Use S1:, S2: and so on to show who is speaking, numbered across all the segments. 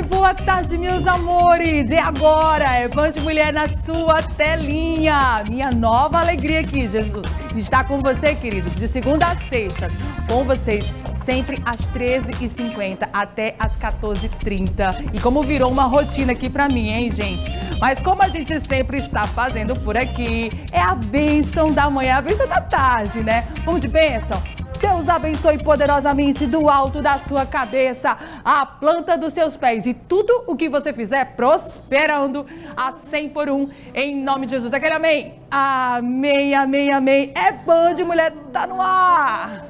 S1: boa tarde, meus amores! E agora é Band Mulher na sua telinha. Minha nova alegria aqui, Jesus, está com você, queridos, de segunda a sexta, com vocês, sempre às 13h50 até às 14h30. E como virou uma rotina aqui pra mim, hein, gente? Mas como a gente sempre está fazendo por aqui, é a bênção da manhã, a bênção da tarde, né? Vamos de bênção? Deus abençoe poderosamente do alto da sua cabeça, a planta dos seus pés e tudo o que você fizer prosperando a 100 por 1, em nome de Jesus. Aquele amém? Amém, amém, amém. É Band Mulher, tá no ar.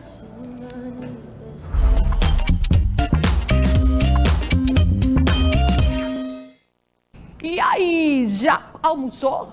S1: E aí, já almoçou?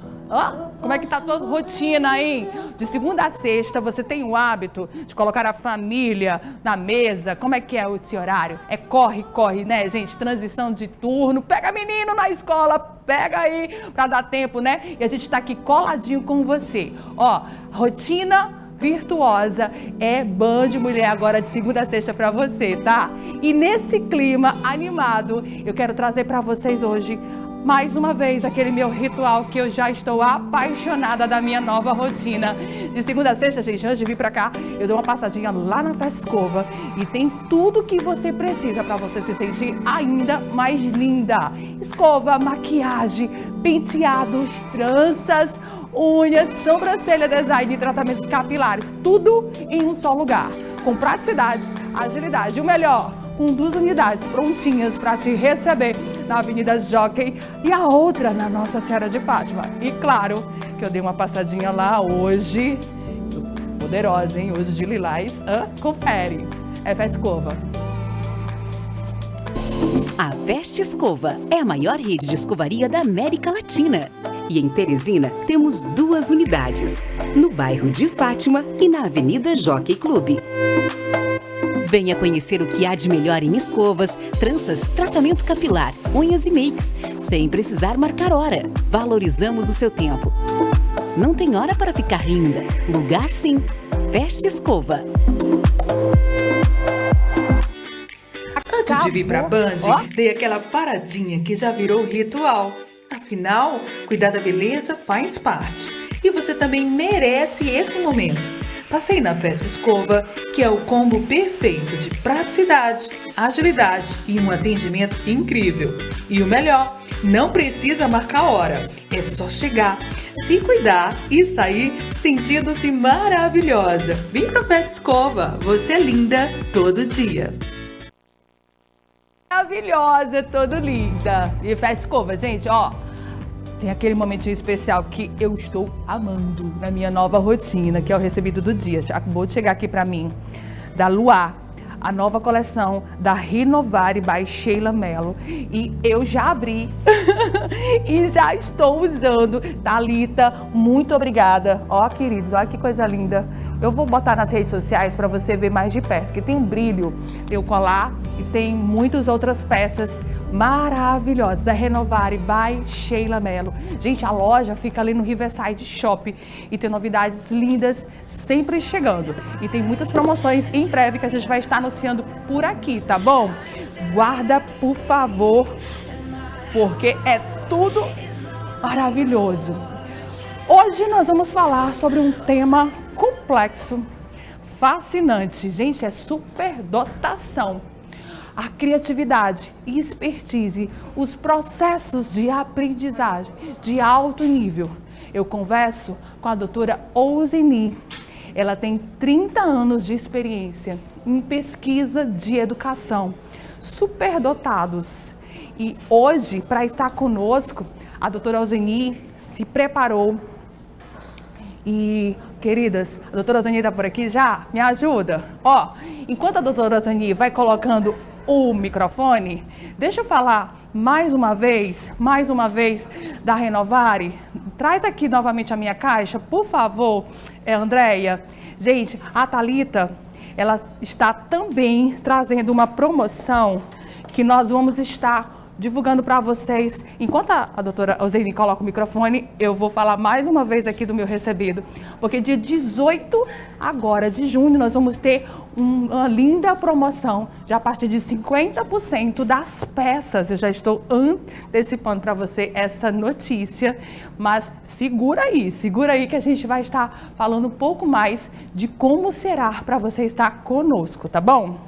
S1: Como é que tá a tua rotina, hein? De segunda a sexta, você tem o hábito de colocar a família na mesa? Como é que é esse horário? É corre, corre, né, gente? Transição de turno. Pega menino na escola, pega aí pra dar tempo, né? E a gente tá aqui coladinho com você. Ó, rotina virtuosa é Band Mulher agora de segunda a sexta pra você, tá? E nesse clima animado, eu quero trazer pra vocês hoje mais uma vez aquele meu ritual que eu já estou apaixonada da minha nova rotina. De segunda a sexta, gente, antes de vir pra cá, eu dou uma passadinha lá na Festa Escova e tem tudo que você precisa para você se sentir ainda mais linda. Escova, maquiagem, penteados, tranças, unhas, sobrancelha, design e tratamentos capilares. Tudo em um só lugar. Com praticidade, agilidade e o melhor, com 2 unidades prontinhas para te receber na Avenida Jockey e a outra na Nossa Senhora de Fátima. E claro que eu dei uma passadinha lá hoje, poderosa, hein? Hoje de lilás. Confere. É Festa Escova.
S2: A Festa Escova é a maior rede de escovaria da América Latina. E em Teresina temos 2 unidades, no bairro de Fátima e na Avenida Jockey Clube. Venha conhecer o que há de melhor em escovas, tranças, tratamento capilar, unhas e makes, sem precisar marcar hora. Valorizamos o seu tempo. Não tem hora para ficar linda. Lugar sim. Festa Escova.
S3: Antes de vir pra Band, dei aquela paradinha que já virou ritual. Afinal, cuidar da beleza faz parte. E você também merece esse momento. Passei na Festa Escova, que é o combo perfeito de praticidade, agilidade e um atendimento incrível. E o melhor, não precisa marcar hora, é só chegar, se cuidar e sair sentindo-se maravilhosa. Vem pra Festa Escova, você é linda todo dia.
S1: Maravilhosa, todo linda. E Festa Escova, gente, ó. Tem aquele momentinho especial que eu estou amando na minha nova rotina, que é o recebido do dia. Acabou de chegar aqui pra mim, da Luar, a nova coleção da Renovare by Sheila Mello. E eu já abri e já estou usando. Thalita, muito obrigada. Ó, queridos, olha que coisa linda. Eu vou botar nas redes sociais para você ver mais de perto, porque tem um brilho, tem o colar e tem muitas outras peças maravilhosas. A Renovare by Sheila Mello. Gente, a loja fica ali no Riverside Shopping e tem novidades lindas sempre chegando. E tem muitas promoções em breve que a gente vai estar anunciando por aqui, tá bom? Guarda, por favor, porque é tudo maravilhoso. Hoje nós vamos falar sobre um tema complexo, fascinante. Gente, é superdotação. A criatividade e expertise, os processos de aprendizagem de alto nível. Eu converso com a doutora Ouzeni. Ela tem 30 anos de experiência em pesquisa de educação, superdotados. E hoje, para estar conosco, a doutora Ouzeni se preparou. E, queridas, a doutora Ouzeni está por aqui já? Me ajuda? Ó, enquanto a doutora Ouzeni vai colocando o microfone, deixa eu falar mais uma vez da Renovare. Traz aqui novamente a minha caixa, por favor, Andréia. Gente, a Thalita, ela está também trazendo uma promoção que nós vamos estar divulgando para vocês. Enquanto a doutora Ouzeni coloca o microfone, eu vou falar mais uma vez aqui do meu recebido, porque dia 18 agora de junho nós vamos ter uma linda promoção de a partir de 50% das peças. Eu já estou antecipando para você essa notícia, mas segura aí que a gente vai estar falando um pouco mais de como será para você estar conosco, tá bom?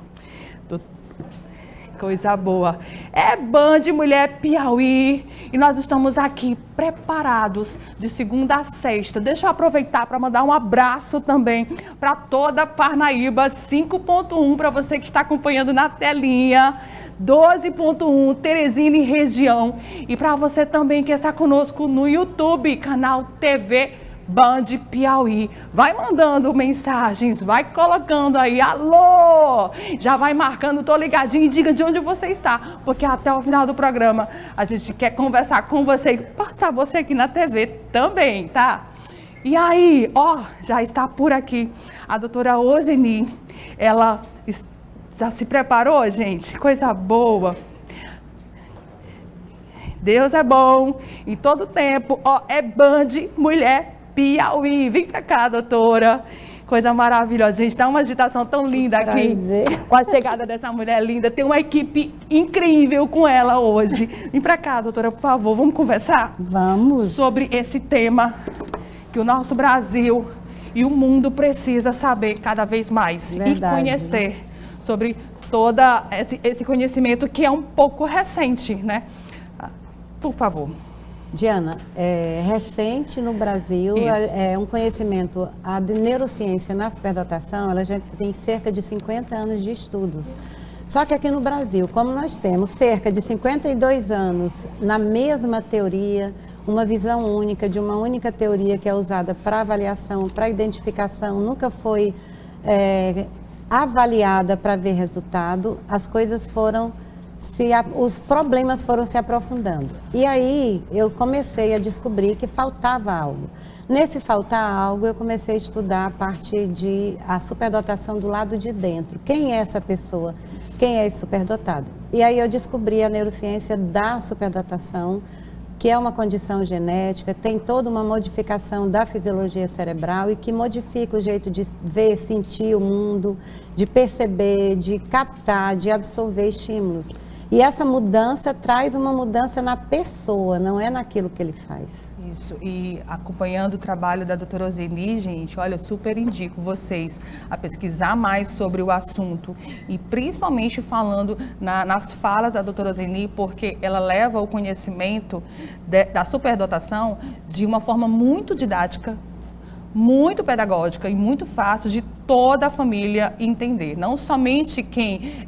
S1: Coisa boa. É Band Mulher Piauí e nós estamos aqui preparados de segunda a sexta. Deixa eu aproveitar para mandar um abraço também para toda Parnaíba 5.1, para você que está acompanhando na telinha. 12.1, Teresina e região. E para você também que está conosco no YouTube, canal TV Band Piauí. Vai mandando mensagens, vai colocando aí, alô! Já vai marcando, tô ligadinho e diga de onde você está, porque até o final do programa a gente quer conversar com você e passar você aqui na TV também, tá? E aí, ó, já está por aqui a doutora Ozeni, ela já se preparou, gente? Coisa boa! Deus é bom em todo tempo, ó, é Band Mulher Piauí. Vem pra cá, doutora. Coisa maravilhosa. Gente, tá uma agitação tão linda aqui. Com a chegada dessa mulher linda. Tem uma equipe incrível com ela hoje. Vem pra cá, doutora, por favor. Vamos conversar?
S4: Vamos.
S1: Sobre esse tema que o nosso Brasil e o mundo precisa saber cada vez mais.
S4: Verdade,
S1: e conhecer sobre todo esse conhecimento que é um pouco recente, né? Por favor.
S4: Diana, recente no Brasil, é um conhecimento, a de neurociência na superdotação, ela já tem cerca de 50 anos de estudos. Só que aqui no Brasil, como nós temos cerca de 52 anos na mesma teoria, uma visão única, de uma única teoria que é usada para avaliação, para identificação, nunca foi avaliada para ver resultado, as coisas foram... os problemas foram se aprofundando. E aí eu comecei a descobrir que faltava algo. Nesse faltar algo, eu comecei a estudar a parte a superdotação do lado de dentro. Quem é essa pessoa? Quem é esse superdotado? E aí eu descobri a neurociência da superdotação, que é uma condição genética, tem toda uma modificação da fisiologia cerebral e que modifica o jeito de ver, sentir o mundo, de perceber, de captar, de absorver estímulos. E essa mudança traz uma mudança na pessoa, não é naquilo que ele faz.
S1: Isso, e acompanhando o trabalho da doutora Ozeni, gente, olha, eu super indico vocês a pesquisar mais sobre o assunto e principalmente falando nas falas da doutora Ozeni, porque ela leva o conhecimento da superdotação de uma forma muito didática, muito pedagógica e muito fácil de toda a família entender. Não somente quem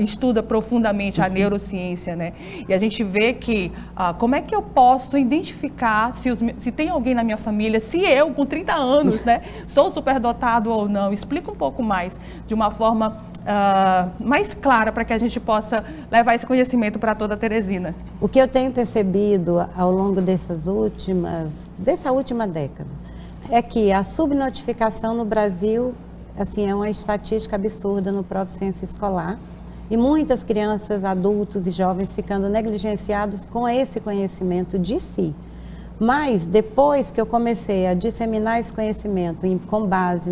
S1: estuda profundamente a neurociência, né? E a gente vê que como é que eu posso identificar se tem alguém na minha família, se eu, com 30 anos, né, sou superdotado ou não. Explica um pouco mais, de uma forma mais clara, para que a gente possa levar esse conhecimento para toda a Teresina.
S4: O que eu tenho percebido ao longo dessa última década, é que a subnotificação no Brasil, assim, é uma estatística absurda no próprio censo escolar, e muitas crianças, adultos e jovens ficando negligenciados com esse conhecimento de si. Mas depois que eu comecei a disseminar esse conhecimento com base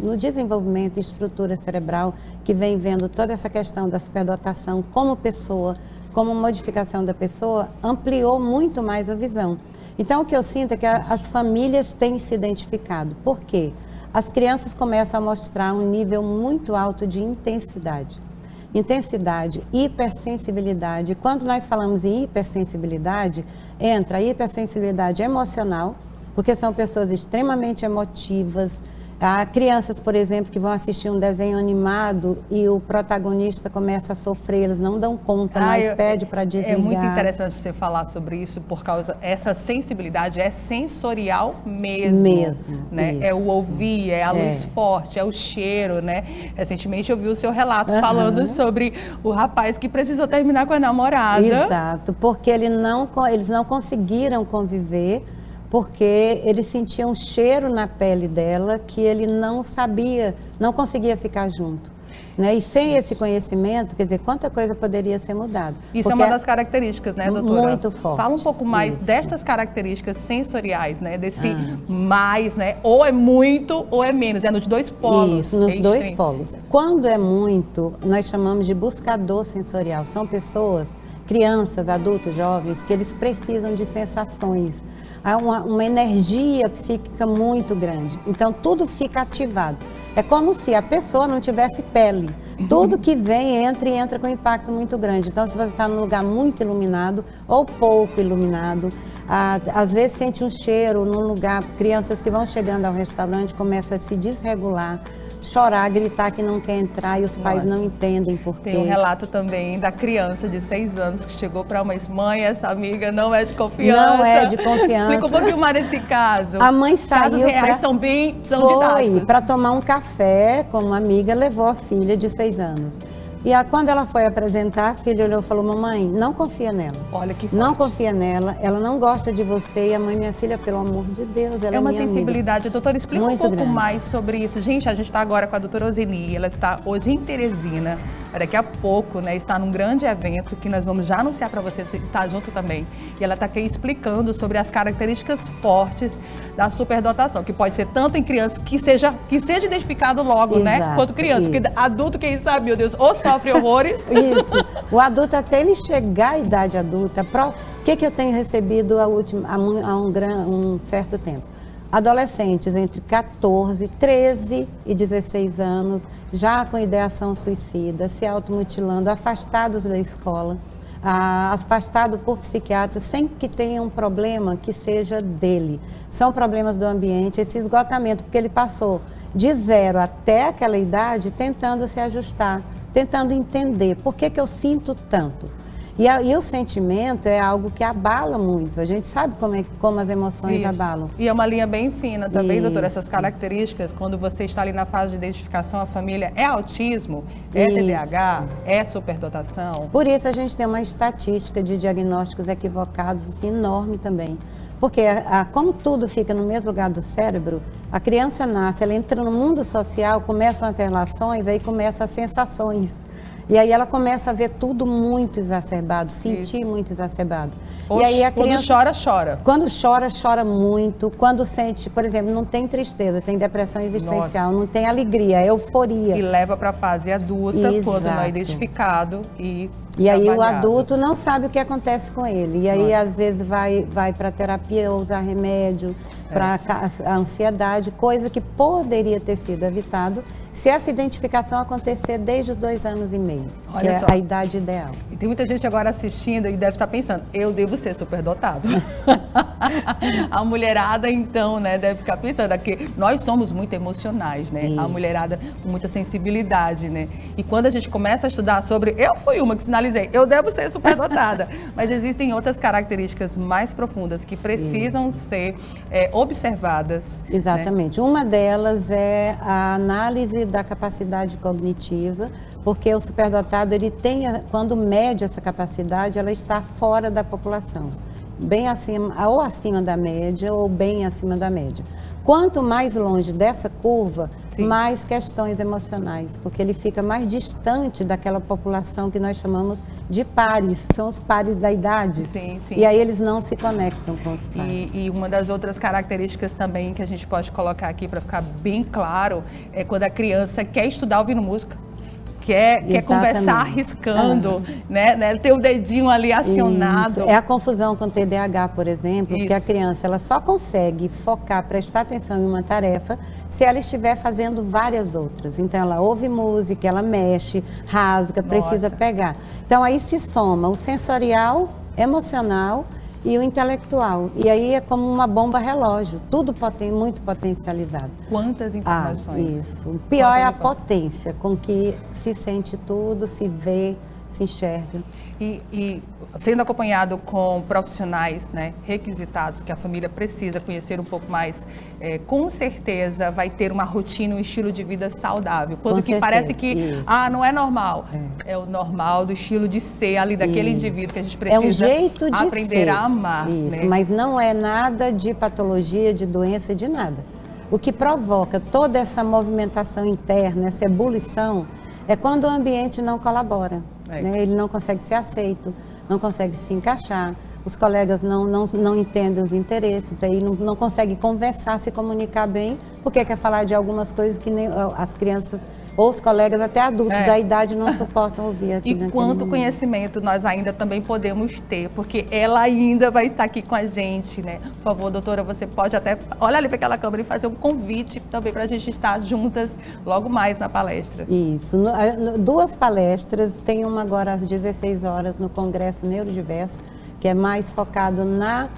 S4: no desenvolvimento e estrutura cerebral, que vem vendo toda essa questão da superdotação como pessoa, como modificação da pessoa, ampliou muito mais a visão. Então, o que eu sinto é que as famílias têm se identificado. Por quê? As crianças começam a mostrar um nível muito alto de intensidade. Intensidade, hipersensibilidade. Quando nós falamos em hipersensibilidade, entra a hipersensibilidade emocional, porque são pessoas extremamente emotivas. Há crianças, por exemplo, que vão assistir um desenho animado e o protagonista começa a sofrer, eles não dão conta, mas pede para desligar.
S1: É muito interessante você falar sobre isso, por causa essa sensibilidade é sensorial mesmo, né?
S4: Isso.
S1: É o ouvir, é a luz forte, é o cheiro, né? Recentemente eu vi o seu relato falando sobre o rapaz que precisou terminar com a namorada.
S4: Exato, porque eles não conseguiram conviver, porque ele sentia um cheiro na pele dela que ele não conseguia ficar junto. né? E sem esse conhecimento, quer dizer, quanta coisa poderia ser mudada.
S1: Isso é uma das características, né, doutora?
S4: Muito forte.
S1: Fala um pouco mais destas características sensoriais, né? Desse mais, né? Ou é muito ou é menos, é nos dois polos.
S4: Isso, nos dois polos. Quando é muito, nós chamamos de buscador sensorial. São pessoas, crianças, adultos, jovens, que eles precisam de sensações. Há uma energia psíquica muito grande. Então, tudo fica ativado. É como se a pessoa não tivesse pele. Tudo que vem, entra e entra com um impacto muito grande. Então, se você está num lugar muito iluminado ou pouco iluminado, às vezes sente um cheiro num lugar, crianças que vão chegando ao restaurante começam a se desregular, chorar, gritar que não quer entrar e os pais não entendem por quê.
S1: Tem um relato também da criança de 6 anos que chegou para uma mãe, essa amiga não é de confiança.
S4: Não é de confiança.
S1: Explica um pouquinho mais desse caso.
S4: A mãe saiu.
S1: Casos reais são didáticos.
S4: Para tomar um café com uma amiga, levou a filha de 6 anos. E quando ela foi apresentar, a filha olhou e falou: mamãe, não confia nela.
S1: Olha que forte.
S4: Não confia nela, ela não gosta de você. E a mãe, minha filha, pelo amor de Deus, ela é
S1: uma
S4: minha
S1: sensibilidade.
S4: amiga.
S1: Doutora, explica
S4: Muito
S1: um pouco
S4: grande.
S1: mais sobre isso. Gente, a gente está agora com a doutora Ozeni, ela está hoje em Teresina. Daqui a pouco, né, está num grande evento que nós vamos já anunciar para você, está junto também. E ela está aqui explicando sobre as características fortes da superdotação, que pode ser tanto em criança, que seja identificado logo, né, quanto criança. Porque adulto, quem sabe, meu Deus, ou sofre horrores.
S4: Isso. O adulto, até ele chegar à idade adulta, o que eu tenho recebido há um certo tempo? Adolescentes entre 14, 13 e 16 anos, já com ideação suicida, se automutilando, afastados da escola, afastados por psiquiatras, sem que tenha um problema que seja dele. São problemas do ambiente, esse esgotamento, porque ele passou de 0 até aquela idade tentando se ajustar, tentando entender por que eu sinto tanto. E o sentimento é algo que abala muito. A gente sabe como as emoções abalam.
S1: E é uma linha bem fina também, doutora,
S4: Isso.
S1: essas características, quando você está ali na fase de identificação, a família é autismo, é TDAH, é superdotação.
S4: Por isso a gente tem uma estatística de diagnósticos equivocados assim, enorme também. Porque como tudo fica no mesmo lugar do cérebro, a criança nasce, ela entra no mundo social, começam as relações, aí começam as sensações. E aí ela começa a ver tudo muito exacerbado, sentir muito exacerbado.
S1: Ou
S4: e aí a criança,
S1: quando chora, chora.
S4: Quando chora, chora muito. Quando sente, por exemplo, não tem tristeza, tem depressão existencial, não tem alegria, é euforia.
S1: E leva para a fase adulta, quando não é identificado e
S4: aí o adulto não sabe o que acontece com ele. E aí, às vezes, vai para terapia ou usar remédio para a ansiedade, coisa que poderia ter sido evitado se essa identificação acontecer desde os 2 anos e meio, que é a idade ideal.
S1: E tem muita gente agora assistindo e deve estar pensando, eu devo ser superdotado. A mulherada, então, né, deve ficar pensando, que nós somos muito emocionais, né? Isso. A mulherada com muita sensibilidade, né? E quando a gente começa a estudar sobre, eu fui uma que sinalizei, eu devo ser superdotada. Mas existem outras características mais profundas que precisam ser observadas.
S4: Exatamente. Né? Uma delas é a análise da capacidade cognitiva, porque o superdotado, ele tem, quando mede essa capacidade, ela está fora da população, bem acima, ou acima da média, ou bem acima da média. Quanto mais longe dessa curva, mais questões emocionais, porque ele fica mais distante daquela população que nós chamamos de pares, são os pares da idade.
S1: Sim.
S4: E aí eles não se conectam com os pares.
S1: E uma das outras características também que a gente pode colocar aqui para ficar bem claro é quando a criança quer estudar ouvindo música. Quer conversar arriscando, né? Ter o dedinho ali acionado.
S4: Isso. É a confusão com TDAH, por exemplo, porque a criança ela só consegue focar, prestar atenção em uma tarefa se ela estiver fazendo várias outras. Então ela ouve música, ela mexe, rasga, precisa pegar. Então aí se soma o sensorial, emocional e o intelectual. E aí é como uma bomba relógio, tudo muito potencializado.
S1: Quantas informações.
S4: Isso. O pior é a potência com que se sente tudo, se vê, se enxerga.
S1: E sendo acompanhado com profissionais, né, requisitados, que a família precisa conhecer um pouco mais, com certeza vai ter uma rotina, um estilo de vida saudável. Quando que parece que, não é normal. É o normal do estilo de ser ali daquele indivíduo que a gente precisa
S4: jeito de
S1: aprender
S4: ser.
S1: A amar.
S4: Isso,
S1: né?
S4: Mas não é nada de patologia, de doença, de nada. O que provoca toda essa movimentação interna, essa ebulição, é quando o ambiente não colabora,
S1: É.
S4: né? Ele não consegue ser aceito, não consegue se encaixar, os colegas não entendem os interesses, aí não conseguem conversar, se comunicar bem, porque quer falar de algumas coisas que nem as crianças ou os colegas, até adultos da idade, não suportam ouvir aqui.
S1: E quanto conhecimento nós ainda também podemos ter, porque ela ainda vai estar aqui com a gente, né? Por favor, doutora, você pode até olhar ali para aquela câmera e fazer um convite também para a gente estar juntas logo mais na palestra.
S4: Isso, duas palestras, tem uma agora às 16 horas no Congresso Neurodiverso, que é mais focado na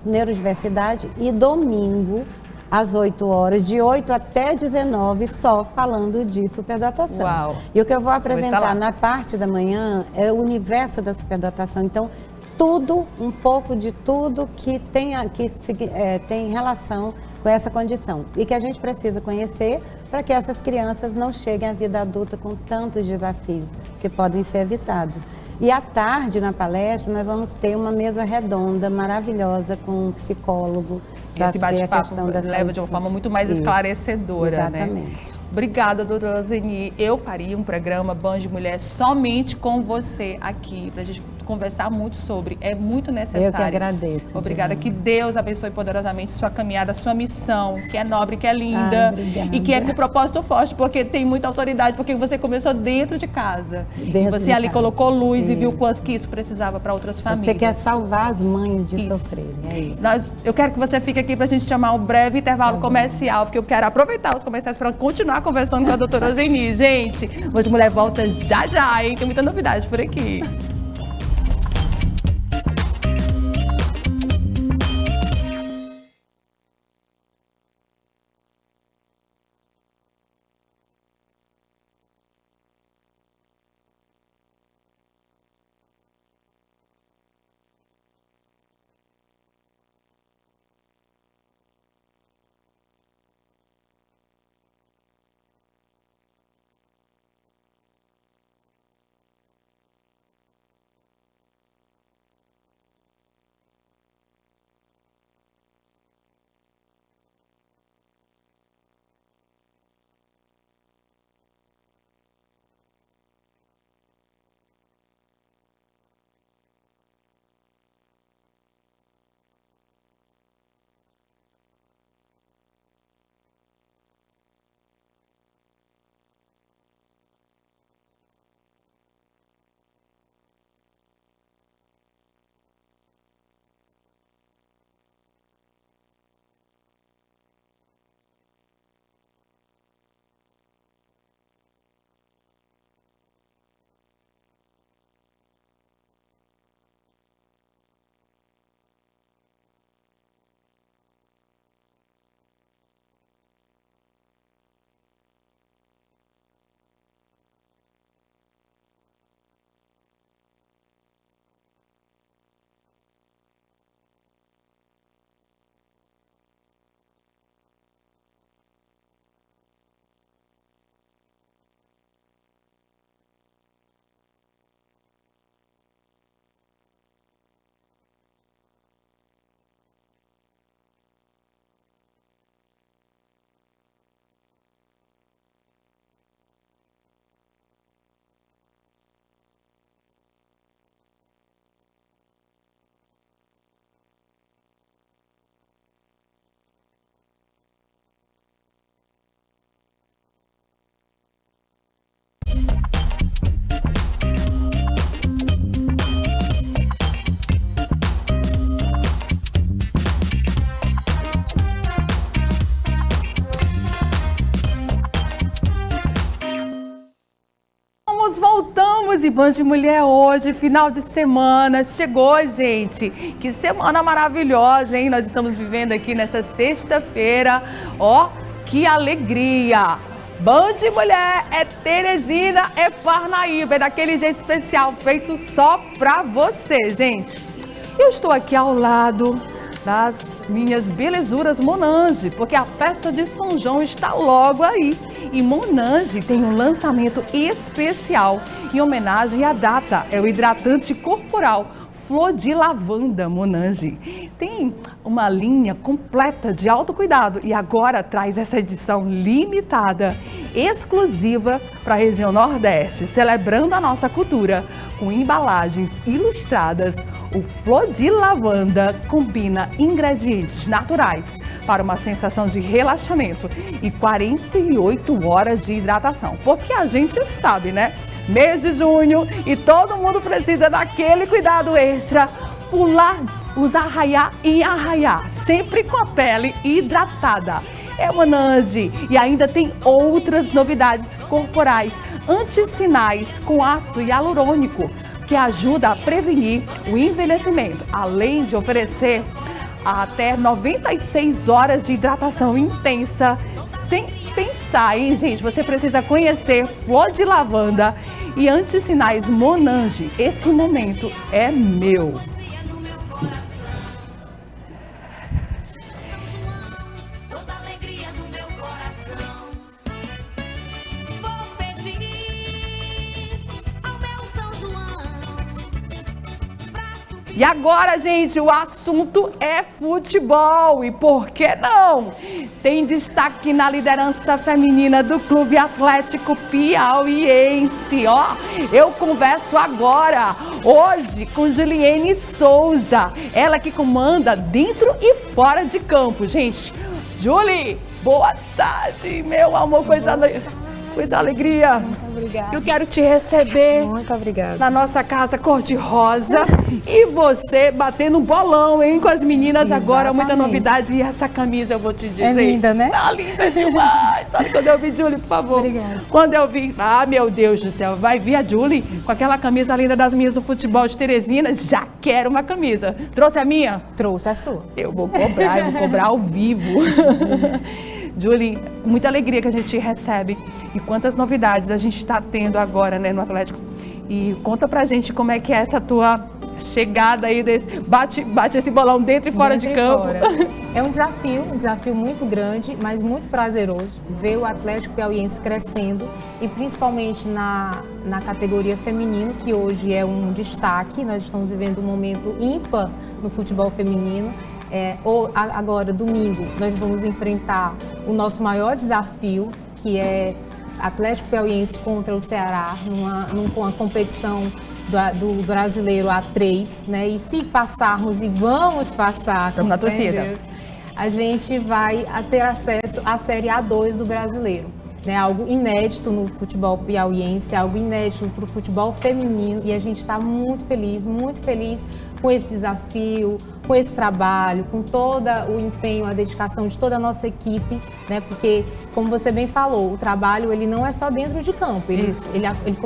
S4: neurodiversidade, e domingo, às 8 horas, de 8 até 19, só falando de superdotação.
S1: Uau.
S4: E o que eu vou
S1: Vou
S4: apresentar
S1: estar lá.
S4: na parte da manhã é o universo da superdotação. Então, tudo, um pouco de tudo que tem relação com essa condição. E que a gente precisa conhecer para que essas crianças não cheguem à vida adulta com tantos desafios que podem ser evitados. E à tarde, na palestra, nós vamos ter uma mesa redonda maravilhosa com um psicólogo.
S1: Esse bate-papo leva de uma forma muito mais esclarecedora,
S4: exatamente.
S1: né? Obrigada, doutora Zeni. Eu faria um programa Band de Mulher somente com você aqui, pra gente conversar muito sobre. É muito necessário.
S4: Eu que agradeço.
S1: Obrigada. Que Deus abençoe poderosamente sua caminhada, sua missão, que é nobre, que é linda.
S4: Obrigada.
S1: E que é com propósito forte, porque tem muita autoridade, porque você começou dentro de casa.
S4: Dentro
S1: e você
S4: de
S1: ali
S4: casa.
S1: colocou luz e viu quanto que isso precisava para outras famílias.
S4: Você quer salvar as mães de
S1: Isso.
S4: sofrerem. É isso.
S1: Eu quero que você fique aqui para a gente chamar um breve intervalo comercial, porque eu quero aproveitar os comerciais para continuar conversando com a doutora Zeni. Gente, Band de Mulher volta já já, hein? Tem muita novidade por aqui. Voltamos e Band de Mulher hoje, final de semana, chegou, gente. Que semana maravilhosa, hein? Nós estamos vivendo aqui nessa sexta-feira. Ó, que alegria! Band de Mulher é Teresina, é Parnaíba, é daquele jeito especial, feito só pra você, gente. Eu estou aqui ao lado das minhas belezuras Monange, porque a festa de São João está logo aí. E Monange tem um lançamento especial em homenagem à data, é o hidratante corporal Flor de Lavanda Monange. Tem uma linha completa de autocuidado e agora traz essa edição limitada, exclusiva para a região Nordeste, celebrando a nossa cultura com embalagens ilustradas. O Flor de Lavanda combina ingredientes naturais para uma sensação de relaxamento e 48 horas de hidratação. Porque a gente sabe, né? Mês de junho e todo mundo precisa daquele cuidado extra. Pular, usar arraiar e arraiar, sempre com a pele hidratada. É Monange e ainda tem outras novidades corporais, antissinais com ácido hialurônico, que ajuda a prevenir o envelhecimento, além de oferecer até 96 horas de hidratação intensa, sem pensar, hein, gente? Você precisa conhecer Flor de Lavanda e Antissinais Monange. Esse momento é meu. E agora, gente, o assunto é futebol. E por que não? Tem destaque na liderança feminina do Clube Atlético Piauiense. Ó, eu converso agora, hoje, com Juliene Souza. Ela que comanda dentro e fora de campo. Gente, Julie, boa tarde, meu amor, coisa alegria.
S5: Muito obrigada.
S1: Eu quero te receber.
S5: Muito obrigada.
S1: Na nossa casa cor-de-rosa. E você batendo um bolão, hein, com as meninas.
S5: Exatamente.
S1: Agora, muita novidade. E essa camisa, eu vou te dizer.
S5: É linda, né?
S1: Tá linda demais. Sabe quando eu vi, Julie, por favor?
S5: Obrigada.
S1: Quando eu vi, meu Deus do céu, vai vir a Julie com aquela camisa linda das minhas do futebol de Teresina. Já quero uma camisa. Trouxe a minha?
S5: Trouxe a sua.
S1: Eu vou cobrar ao vivo. Julie, muita alegria que a gente recebe e quantas novidades a gente está tendo agora, né, no Atlético. E conta pra gente como é que é essa tua chegada aí, bate esse bolão dentro e fora de campo.
S5: É um desafio muito grande, mas muito prazeroso ver o Atlético Piauiense crescendo e principalmente na categoria feminino, que hoje é um destaque. Nós estamos vivendo um momento ímpar no futebol feminino. Agora, domingo, nós vamos enfrentar o nosso maior desafio, que é Atlético Piauiense contra o Ceará, numa competição do brasileiro A3, né? E se passarmos, e vamos passar,
S1: estamos na torcida,
S5: Deus, a gente vai ter acesso à Série A2 do brasileiro. Né, algo inédito no futebol piauiense, algo inédito para o futebol feminino, e a gente está muito feliz com esse desafio, com esse trabalho, com todo o empenho, a dedicação de toda a nossa equipe, né, porque, como você bem falou, o trabalho ele não é só dentro de campo, ele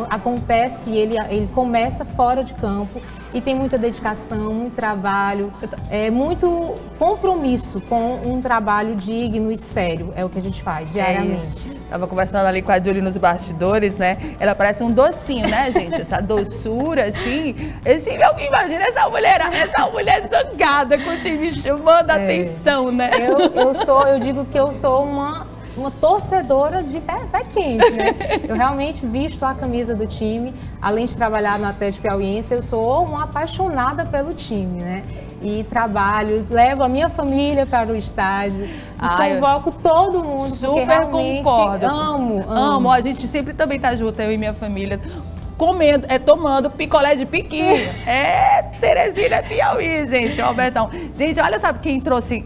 S5: acontece, ele começa fora de campo, e tem muita dedicação, muito trabalho, muito compromisso com um trabalho digno e sério, é o que a gente faz diariamente.
S1: Tava conversando ali com a Julie nos bastidores, né? Ela parece um docinho, né, gente? Essa doçura, assim. Imagina essa mulher zangada com o time chamando a atenção, né?
S5: Eu digo que eu sou uma torcedora de pé quente, né? Eu realmente visto a camisa do time, além de trabalhar no Atlético Piauiense, eu sou uma apaixonada pelo time, né? E trabalho, levo a minha família para o estádio, convoco todo mundo, porque realmente
S1: concordo.
S5: Amo.
S1: A gente sempre também tá junto, eu e minha família, comendo, tomando picolé de piqui. Teresina, Piauí, gente, Albertão. Gente, olha, sabe quem trouxe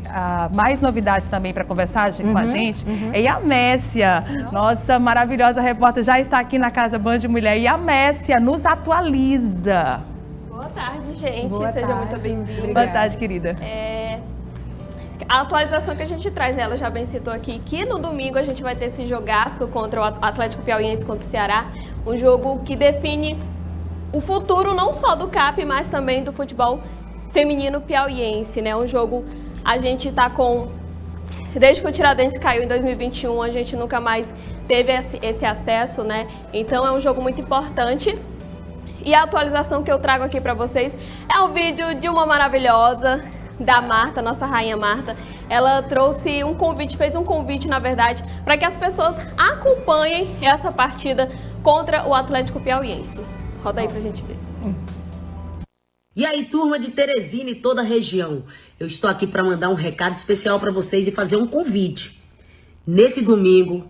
S1: mais novidades também para conversar com a gente? É a Messia, nossa maravilhosa repórter, já está aqui na Casa Band Mulher. E a Messia nos atualiza.
S6: Boa tarde, gente.
S5: Seja
S6: muito bem-vinda.
S1: Boa tarde, querida.
S6: A atualização que a gente traz, né, ela já bem citou aqui, que no domingo a gente vai ter esse jogaço contra o Atlético Piauiense contra o Ceará, um jogo que define o futuro não só do CAP, mas também do futebol feminino piauiense, né? Um jogo, a gente tá com... Desde que o Tiradentes caiu em 2021, a gente nunca mais teve esse acesso, né? Então é um jogo muito importante. E a atualização que eu trago aqui para vocês é um vídeo de uma maravilhosa, da Marta, nossa rainha Marta. Ela trouxe um convite, fez um convite, na verdade, para que as pessoas acompanhem essa partida contra o Atlético Piauiense. Roda aí pra gente ver.
S7: E aí, turma de Teresina e toda a região, eu estou aqui para mandar um recado especial para vocês e fazer um convite. Nesse domingo,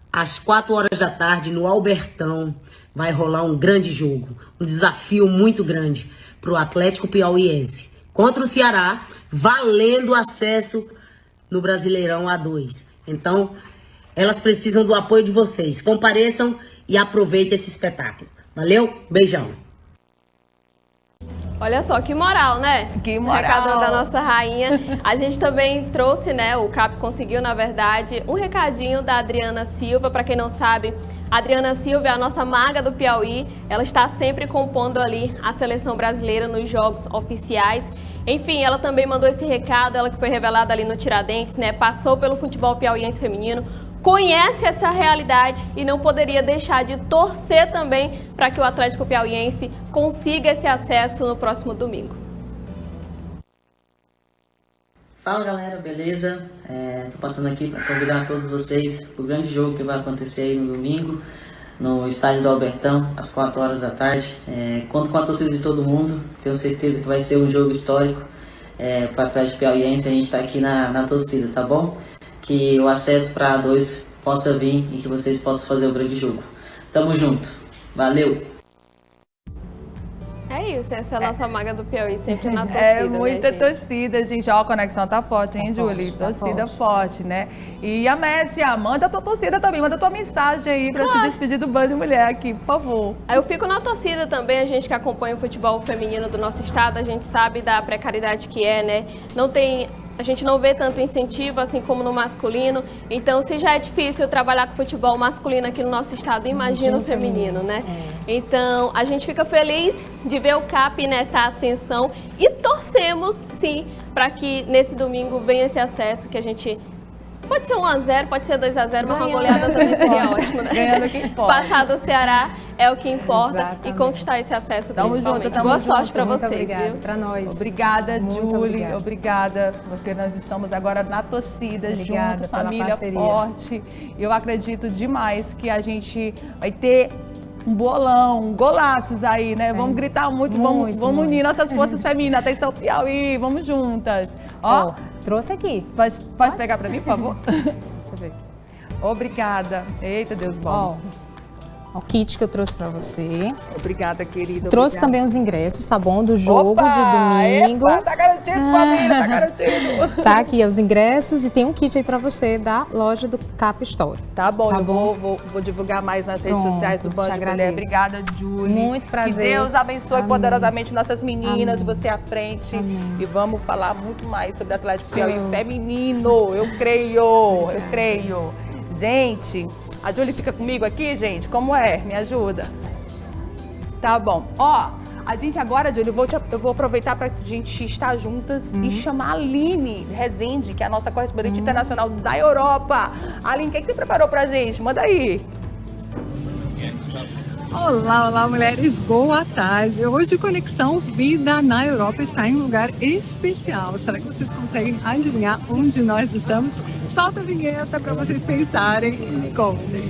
S7: às 4 horas da tarde, no Albertão, vai rolar um grande jogo, um desafio muito grande para o Atlético Piauiense contra o Ceará, valendo acesso no Brasileirão A2. Então, elas precisam do apoio de vocês. Compareçam e aproveitem esse espetáculo. Valeu? Beijão!
S6: Olha só, que moral, né?
S1: Que moral.
S6: Recado da nossa rainha. A gente também trouxe, né, o CAP conseguiu, na verdade, um recadinho da Adriana Silva. Para quem não sabe, a Adriana Silva é a nossa maga do Piauí. Ela está sempre compondo ali a seleção brasileira nos jogos oficiais. Enfim, ela também mandou esse recado, ela que foi revelada ali no Tiradentes, né? Passou pelo futebol piauiense feminino, conhece essa realidade e não poderia deixar de torcer também para que o Atlético Piauiense consiga esse acesso no próximo domingo.
S7: Fala galera, beleza? Tô passando aqui para convidar todos vocês para o grande jogo que vai acontecer aí no domingo, no estádio do Albertão, às 4 horas da tarde. Conto com a torcida de todo mundo, tenho certeza que vai ser um jogo histórico para o Atlético Piauiense. A gente está aqui na torcida, tá bom? Que o acesso para A2 possa vir e que vocês possam fazer o grande jogo. Tamo junto, valeu!
S6: É isso, essa é a nossa maga do Piauí, sempre na torcida.
S1: É muita
S6: né,
S1: torcida, gente. Ó, a conexão tá forte, hein, Julie? Torcida forte, né? E a Messia, manda a tua torcida também, manda a tua mensagem aí pra se despedir do Band de Mulher aqui, por favor.
S6: Eu fico na torcida também, a gente que acompanha o futebol feminino do nosso estado, a gente sabe da precariedade que é, né? A gente não vê tanto incentivo assim como no masculino. Então, se já é difícil trabalhar com futebol masculino aqui no nosso estado, imagina o feminino, né? Então, a gente fica feliz de ver o CAP nessa ascensão e torcemos, sim, para que nesse domingo venha esse acesso que a gente... Pode ser 1-0, pode ser 2-0, mas uma goleada também seria ótimo, né?
S1: Ganhando que importa.
S6: Passar do Ceará é o que importa.
S5: Exatamente.
S6: E conquistar esse acesso
S1: Tamo
S6: principalmente.
S1: junto, tamo
S6: Boa
S1: junto.
S6: sorte para
S5: Muito
S6: vocês,
S5: obrigada
S6: viu?
S5: para nós.
S1: Obrigada,
S5: Muito
S1: Julie. Obrigada, porque nós estamos agora na torcida,
S5: Obrigada
S1: junto,
S5: pela
S1: família
S5: parceria.
S1: forte. Eu acredito demais que a gente vai ter um bolão, golaços aí, né? Vamos gritar muito, vamos unir nossas forças femininas. Atenção, Piauí, vamos juntas. Ó,
S5: Trouxe aqui.
S1: pode pegar pra mim, por favor? Deixa eu ver. Obrigada. Eita, Deus bom.
S5: Ó, o kit que eu trouxe pra você.
S1: Obrigada, querida.
S5: Trouxe
S1: obrigada.
S5: também os ingressos, tá bom? Do jogo
S1: Opa!
S5: de domingo.
S1: Epa, tá garantido, família, tá garantido.
S5: Tá aqui os ingressos e tem um kit aí pra você da loja do Cap Store.
S1: Tá bom,
S5: Tá
S1: eu
S5: bom?
S1: vou divulgar mais nas redes
S5: Pronto,
S1: sociais do
S5: te
S1: Band de Mulher.
S5: agradeço.
S1: Obrigada, Julie.
S5: Muito prazer.
S1: Que Deus abençoe
S5: Amém.
S1: poderosamente nossas meninas,
S5: Amém.
S1: você à frente.
S5: Amém.
S1: E vamos falar muito mais sobre Atlético Piauí feminino. Eu creio. Gente, a Julie fica comigo aqui, gente? Como é? Me ajuda. Tá bom. Ó, a gente agora, Julie, eu vou aproveitar para a gente estar juntas e chamar a Aline Rezende, que é a nossa correspondente internacional da Europa. Aline, o que você preparou pra gente? Manda aí.
S8: Olá, mulheres, boa tarde. Hoje o Conexão Vida na Europa está em um lugar especial. Será que vocês conseguem adivinhar onde nós estamos? Solta a vinheta para vocês pensarem e me contem.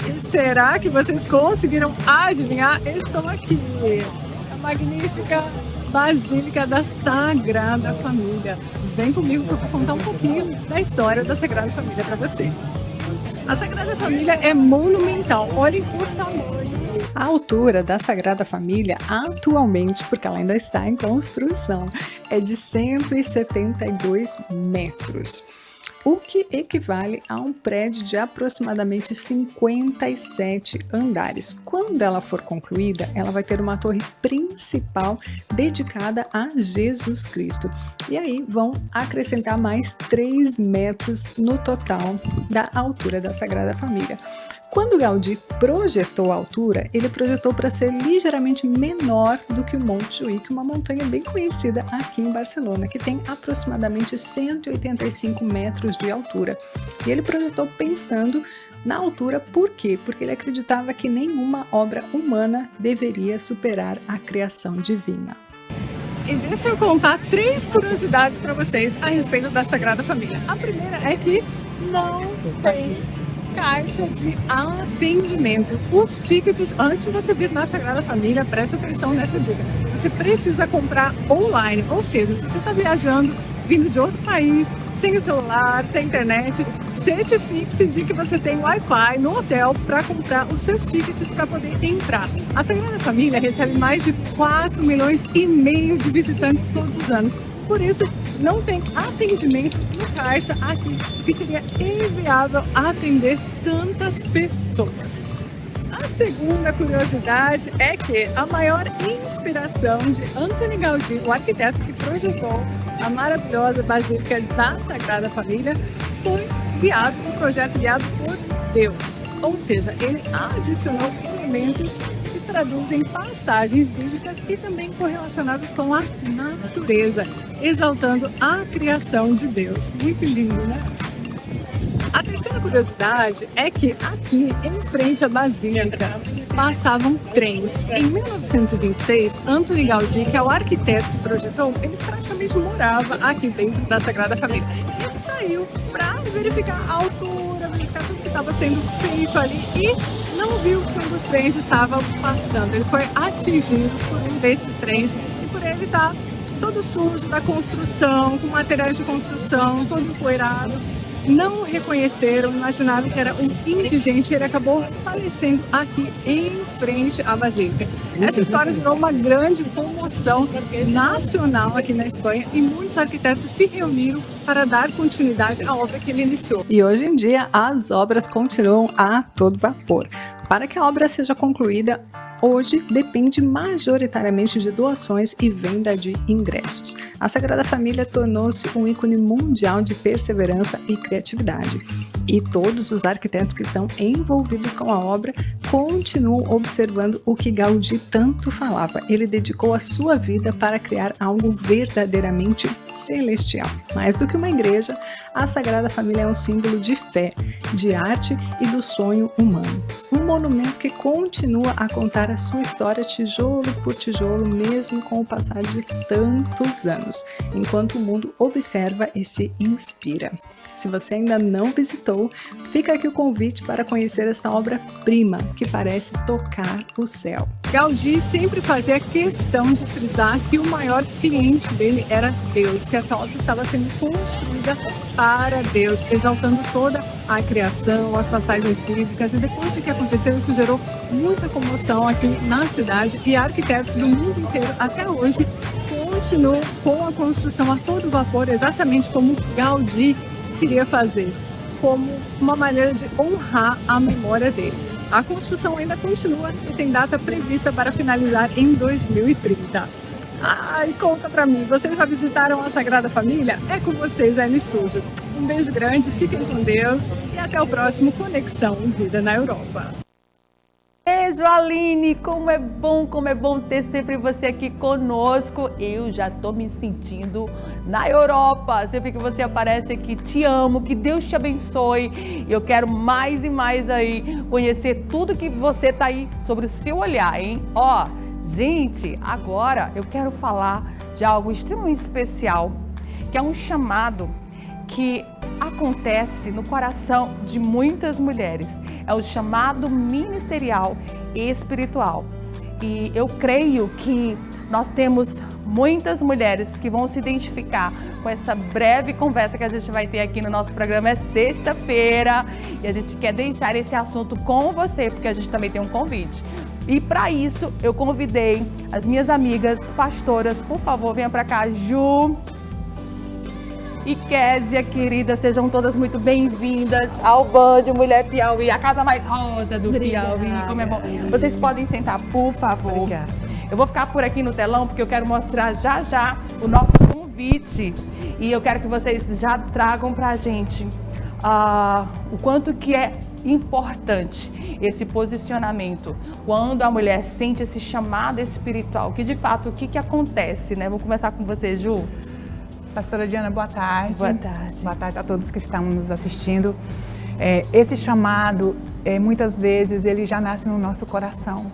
S8: E será que vocês conseguiram adivinhar? Estou aqui, a magnífica Basílica da Sagrada Família. Vem comigo que eu vou contar um pouquinho da história da Sagrada Família para vocês. A Sagrada Família é monumental, olhem por tamanho. A altura da Sagrada Família atualmente, porque ela ainda está em construção, é de 172 metros. O que equivale a um prédio de aproximadamente 57 andares. Quando ela for concluída, ela vai ter uma torre principal dedicada a Jesus Cristo. E aí vão acrescentar mais 3 metros no total da altura da Sagrada Família. Quando Gaudí projetou a altura, ele projetou para ser ligeiramente menor do que o Monte Juic, uma montanha bem conhecida aqui em Barcelona, que tem aproximadamente 185 metros de altura. E ele projetou pensando na altura, por quê? Porque ele acreditava que nenhuma obra humana deveria superar a criação divina. E deixa eu contar 3 curiosidades para vocês a respeito da Sagrada Família. A primeira é que não tem caixa de atendimento. Os tickets, antes de você vir na Sagrada Família, presta atenção nessa dica. Você precisa comprar online, ou seja, se você está viajando, vindo de outro país, sem o celular, sem internet, certifique-se de que você tem Wi-Fi no hotel para comprar os seus tickets para poder entrar. A Sagrada Família recebe mais de 4,5 milhões de visitantes todos os anos. Por isso, não tem atendimento no caixa aqui, que seria inviável atender tantas pessoas. A segunda curiosidade é que a maior inspiração de Antoni Gaudí, o arquiteto que projetou a maravilhosa Basílica da Sagrada Família, foi um projeto guiado por Deus. Ou seja, ele adicionou elementos que traduzem passagens bíblicas e também correlacionados com a natureza, exaltando a criação de Deus. Muito lindo, né? A terceira curiosidade é que aqui, em frente à Basílica, passavam trens. Em 1926, Antoni Gaudí, que é o arquiteto que projetou, ele praticamente morava aqui dentro da Sagrada Família. Ele saiu para verificar a altura, verificar tudo que estava sendo feito ali e não viu que um dos trens estava passando. Ele foi atingido por um desses trens e por ele estar todo sujo da construção, com materiais de construção, todo empoeirado. Não o reconheceram, imaginaram que era um indigente e ele acabou falecendo aqui em frente à Basílica. Essa história gerou uma grande comoção nacional aqui na Espanha e muitos arquitetos se reuniram para dar continuidade à obra que ele iniciou.
S9: E hoje em dia as obras continuam a todo vapor. Para que a obra seja concluída, hoje depende majoritariamente de doações e venda de ingressos. A Sagrada Família tornou-se um ícone mundial de perseverança e criatividade. E todos os arquitetos que estão envolvidos com a obra continuam observando o que Gaudí tanto falava. Ele dedicou a sua vida para criar algo verdadeiramente celestial. Mais do que uma igreja, a Sagrada Família é um símbolo de fé, de arte e do sonho humano. Um monumento que continua a contar a sua história tijolo por tijolo, mesmo com o passar de tantos anos, enquanto o mundo observa e se inspira. Se você ainda não visitou, fica aqui o convite para conhecer essa obra-prima que parece tocar o céu.
S8: Gaudí sempre fazia questão de frisar que o maior cliente dele era Deus, que essa obra estava sendo construída para Deus, exaltando toda a criação, as passagens bíblicas, e depois do que aconteceu, isso gerou muita comoção aqui na cidade e arquitetos do mundo inteiro até hoje continuam com a construção a todo vapor, exatamente como Gaudí queria fazer, como uma maneira de honrar a memória dele. A construção ainda continua e tem data prevista para finalizar em 2030. E conta pra mim, vocês já visitaram a Sagrada Família? É com vocês aí no estúdio. Um beijo grande, fiquem com Deus e até o próximo Conexão Vida na Europa.
S1: Beijo, Aline! Como é bom ter sempre você aqui conosco. Eu já tô me sentindo na Europa. Sempre que você aparece aqui, te amo, que Deus te abençoe. Eu quero mais e mais aí conhecer tudo que você tá aí sobre o seu olhar, hein? Gente, agora eu quero falar de algo extremamente especial, que é um chamado que acontece no coração de muitas mulheres. É o chamado ministerial e espiritual. E eu creio que nós temos muitas mulheres que vão se identificar com essa breve conversa que a gente vai ter aqui no nosso programa. É sexta-feira e a gente quer deixar esse assunto com você, porque a gente também tem um convite. E para isso, eu convidei as minhas amigas pastoras. Por favor, venha para cá, Ju e Késia, querida, sejam todas muito bem-vindas ao Band Mulher Piauí, a casa mais rosa do Piauí. Como é bom. Vocês podem sentar, por favor.
S8: Obrigada.
S1: Eu vou ficar por aqui no telão porque eu quero mostrar já o nosso convite. E eu quero que vocês já tragam pra gente o quanto que é importante esse posicionamento. Quando a mulher sente esse chamado espiritual, que de fato, o que acontece, né? Vou começar com você, Ju.
S10: Pastora Diana, boa tarde.
S1: Boa tarde.
S10: Boa tarde a todos que estão nos assistindo. Esse chamado, muitas vezes, ele já nasce no nosso coração.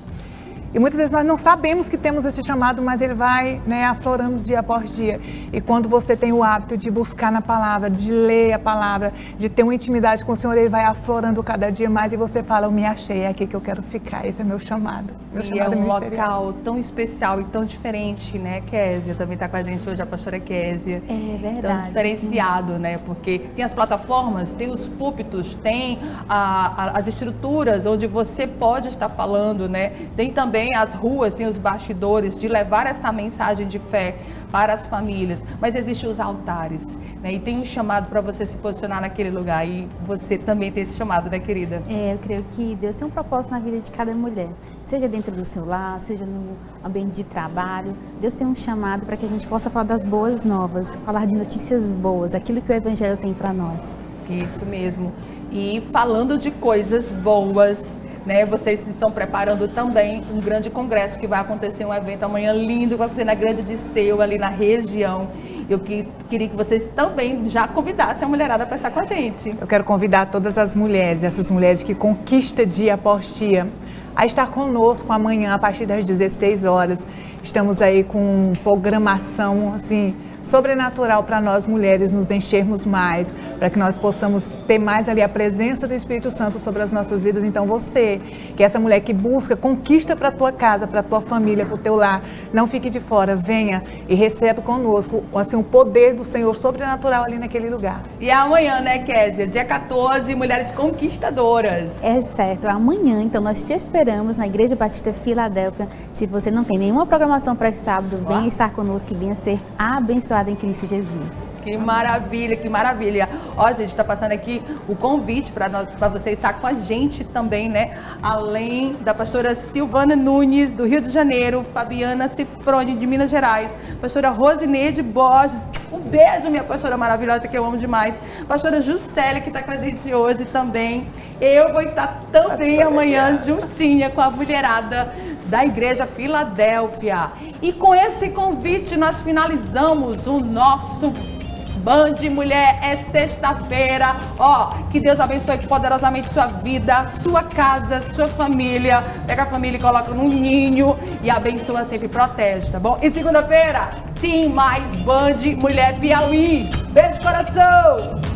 S10: E muitas vezes nós não sabemos que temos esse chamado, mas ele vai, né, aflorando dia após dia. E quando você tem o hábito de buscar na palavra, de ler a palavra, de ter uma intimidade com o Senhor, ele vai aflorando cada dia mais e você fala, eu me achei, é aqui que eu quero ficar, esse é meu chamado. Meu
S1: e
S10: chamado
S1: é um
S10: ministerial.
S1: local tão especial e tão diferente, né, Kézia? Também está com a gente hoje a pastora Kézia.
S11: É verdade.
S1: Tão diferenciado, né? Porque tem as plataformas, tem os púlpitos, tem as estruturas onde você pode estar falando, né? Tem também as ruas, tem os bastidores de levar essa mensagem de fé para as famílias, mas existem os altares, né? E tem um chamado para você se posicionar naquele lugar e você também tem esse chamado, né, querida?
S11: Eu creio que Deus tem um propósito na vida de cada mulher, seja dentro do seu lar, seja no ambiente de trabalho. Deus tem um chamado para que a gente possa falar das boas novas, falar de notícias boas, aquilo que o Evangelho tem para nós.
S1: Isso mesmo. E falando de coisas boas, né, vocês estão preparando também um grande congresso que vai acontecer, um evento amanhã lindo, vai ser na Grande de Seu, ali na região. Eu queria que vocês também já convidassem a mulherada para estar com a gente.
S10: Eu quero convidar todas as mulheres, essas mulheres que conquistam dia após dia, a estar conosco amanhã a partir das 16 horas. Estamos aí com programação, assim, sobrenatural para nós mulheres nos enchermos mais, para que nós possamos ter mais ali a presença do Espírito Santo sobre as nossas vidas. Então você, que é essa mulher que busca, conquista para a tua casa, para a tua família, para o teu lar, não fique de fora, venha e receba conosco assim, o poder do Senhor sobrenatural ali naquele lugar.
S1: E amanhã, né, Kézia? Dia 14, Mulheres Conquistadoras.
S11: É certo, amanhã, então nós te esperamos na Igreja Batista Filadélfia. Se você não tem nenhuma programação para esse sábado, venha estar conosco e venha ser abençoado em Cristo Jesus.
S1: Que maravilha, que maravilha. Ó, gente, está passando aqui o convite para você estar com a gente também, né? Além da pastora Silvana Nunes, do Rio de Janeiro, Fabiana Cifrone, de Minas Gerais, pastora Rosineide Borges, um beijo, minha pastora maravilhosa, que eu amo demais, pastora Juscelia, que está com a gente hoje também. Eu vou estar também amanhã juntinha com a mulherada da Igreja Filadélfia. E com esse convite nós finalizamos o nosso Band Mulher. É sexta-feira. Ó, que Deus abençoe poderosamente sua vida, sua casa, sua família. Pega a família e coloca num ninho e abençoa sempre, protege, tá bom? E segunda-feira tem mais Band Mulher Piauí. Beijo, coração!